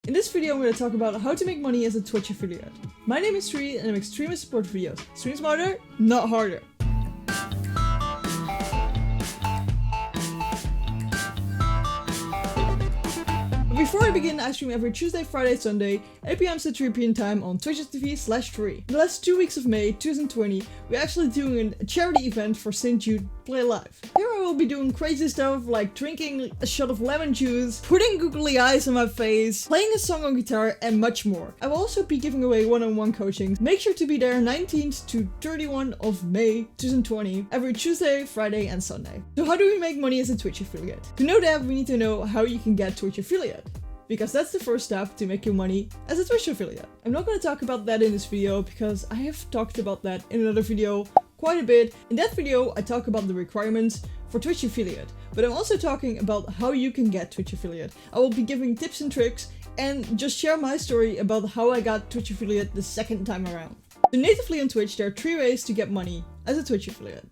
In this video I'm going to talk about how to make money as a Twitch affiliate. My name is Trui and I make stream and support videos. Stream smarter, not harder. Before I begin, I stream every Tuesday, Friday, Sunday, 8 PM Central European Time on twitch.tv/Trui. The last 2 weeks of May 2020, we're actually doing a charity event for St. Jude Play Live. Here I will be doing crazy stuff like drinking a shot of lemon juice, putting googly eyes on my face, playing a song on guitar, and much more. I will also be giving away one-on-one coaching. Make sure to be there 19th to 31 of May 2020, every Tuesday, Friday, and Sunday. So how do we make money as a Twitch affiliate? To know that, we need to know how you can get Twitch affiliate, because that's the first step to making money as a Twitch affiliate. I'm not going to talk about that in this video because I have talked about that in another video quite a bit. In that video, I talk about the requirements for Twitch affiliate, but I'm also talking about how you can get Twitch affiliate. I will be giving tips and tricks and just share my story about how I got Twitch affiliate the second time around. So natively on Twitch, there are 3 ways to get money as a Twitch affiliate.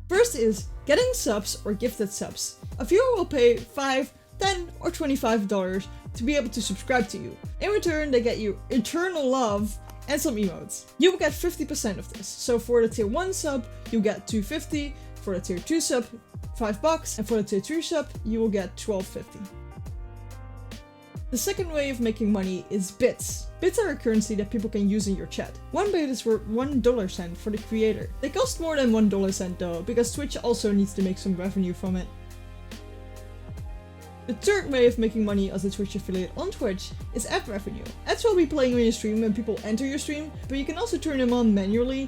First is getting subs or gifted subs. A viewer will pay $5, $10 or $25 to be able to subscribe to you. In return, they get you eternal love and some emotes. You will get 50% of this. So for the tier 1 sub, you get $2.50, for the tier 2 sub, $5, and for the tier 3 sub, you will get $12.50. The second way of making money is bits. Bits are a currency that people can use in your chat. 1 bit is worth $1 for the creator. They cost more than $1 though, because Twitch also needs to make some revenue from it. The third way of making money as a Twitch affiliate on Twitch is ad revenue. Ads will be playing on your stream when people enter your stream, but you can also turn them on manually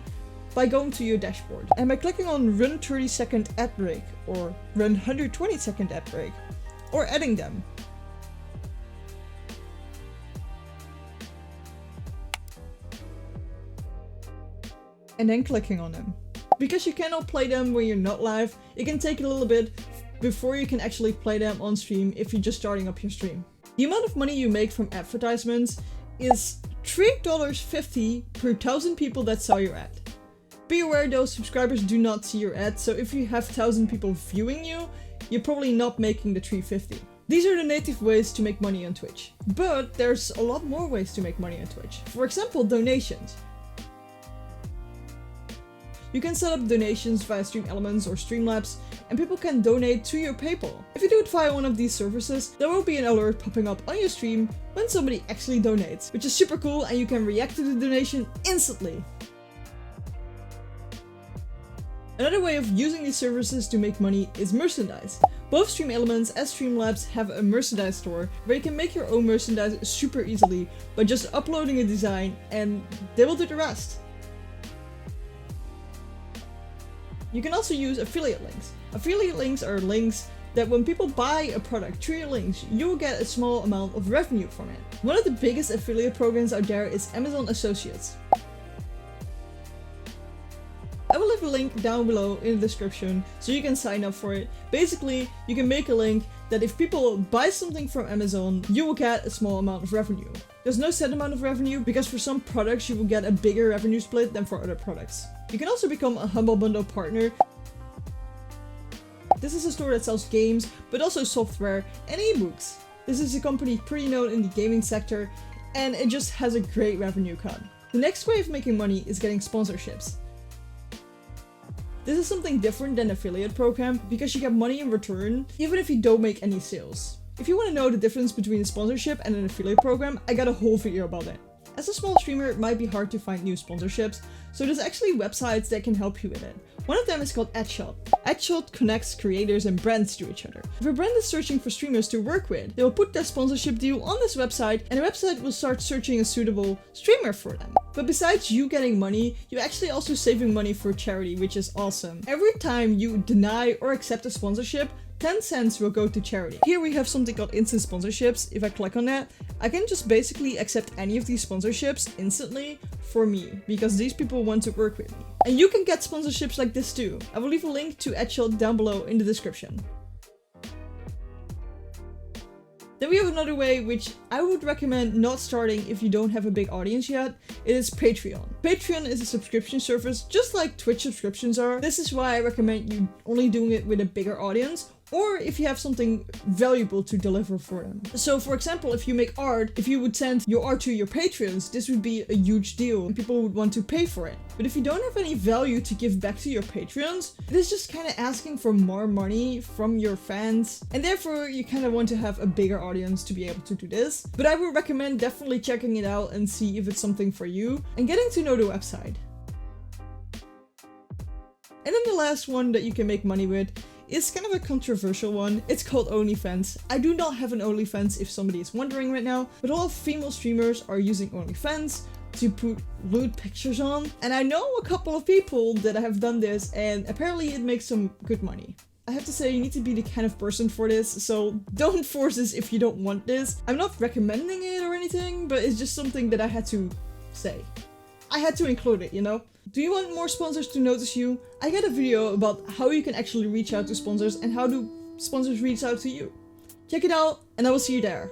by going to your dashboard and by clicking on run 30-second ad break or run 120-second ad break, or adding them. And then clicking on them. Because you cannot play them when you're not live, it can take a little bit before you can actually play them on stream if you're just starting up your stream. The amount of money you make from advertisements is $3.50 per 1,000 people that saw your ad. Be aware those subscribers do not see your ad, so if you have 1,000 people viewing you, you're probably not making the $3.50. These are the native ways to make money on Twitch. But there's a lot more ways to make money on Twitch. For example, donations. You can set up donations via Stream Elements or Streamlabs, and people can donate to your PayPal. If you do it via one of these services, there will be an alert popping up on your stream when somebody actually donates, which is super cool, and you can react to the donation instantly. Another way of using these services to make money is merchandise. Both Stream Elements and Streamlabs have a merchandise store where you can make your own merchandise super easily by just uploading a design and they will do the rest. You can also use affiliate links. Affiliate links are links that when people buy a product through your links, you will get a small amount of revenue from it. One of the biggest affiliate programs out there is Amazon Associates. I will leave a link down below in the description so you can sign up for it. Basically, you can make a link that if people buy something from Amazon, you will get a small amount of revenue. There's no set amount of revenue because for some products you will get a bigger revenue split than for other products. You can also become a Humble Bundle partner. This is a store that sells games, but also software and ebooks. This is a company pretty known in the gaming sector, and it just has a great revenue cut. The next way of making money is getting sponsorships. This is something different than an affiliate program because you get money in return even if you don't make any sales. If you want to know the difference between a sponsorship and an affiliate program, I got a whole video about it. As a small streamer, it might be hard to find new sponsorships, so there's actually websites that can help you with it. One of them is called AdShot. AdShot connects creators and brands to each other. If a brand is searching for streamers to work with, they will put their sponsorship deal on this website, and the website will start searching a suitable streamer for them. But besides you getting money, you're actually also saving money for charity, which is awesome. Every time you deny or accept a sponsorship, 10 cents will go to charity. Here we have something called instant sponsorships. If I click on that, I can just basically accept any of these sponsorships instantly for me, because these people want to work with me. And you can get sponsorships like this too. I will leave a link to AdShot down below in the description. Then we have another way which I would recommend not starting if you don't have a big audience yet. It is Patreon. Patreon is a subscription service just like Twitch subscriptions are. This is why I recommend you only doing it with a bigger audience. or if you have something valuable to deliver for them. So for example, if you make art, if you would send your art to your patrons, this would be a huge deal and people would want to pay for it. But if you don't have any value to give back to your patrons, it is just kind of asking for more money from your fans, and therefore you kind of want to have a bigger audience to be able to do this. But I would recommend definitely checking it out and see if it's something for you and getting to know the website. And then the last one that you can make money with is kind of a controversial one. It's called OnlyFans. I do not have an OnlyFans if somebody is wondering right now, but a lot of female streamers are using OnlyFans to put lewd pictures on. And I know a couple of people that have done this, and apparently it makes some good money. I have to say, you need to be the kind of person for this, so don't force this if you don't want this. I'm not recommending it or anything, but it's just something that I had to say. I had to include it, you know? Do you want more sponsors to notice you? I got a video about how you can actually reach out to sponsors and how do sponsors reach out to you. Check it out, and I will see you there.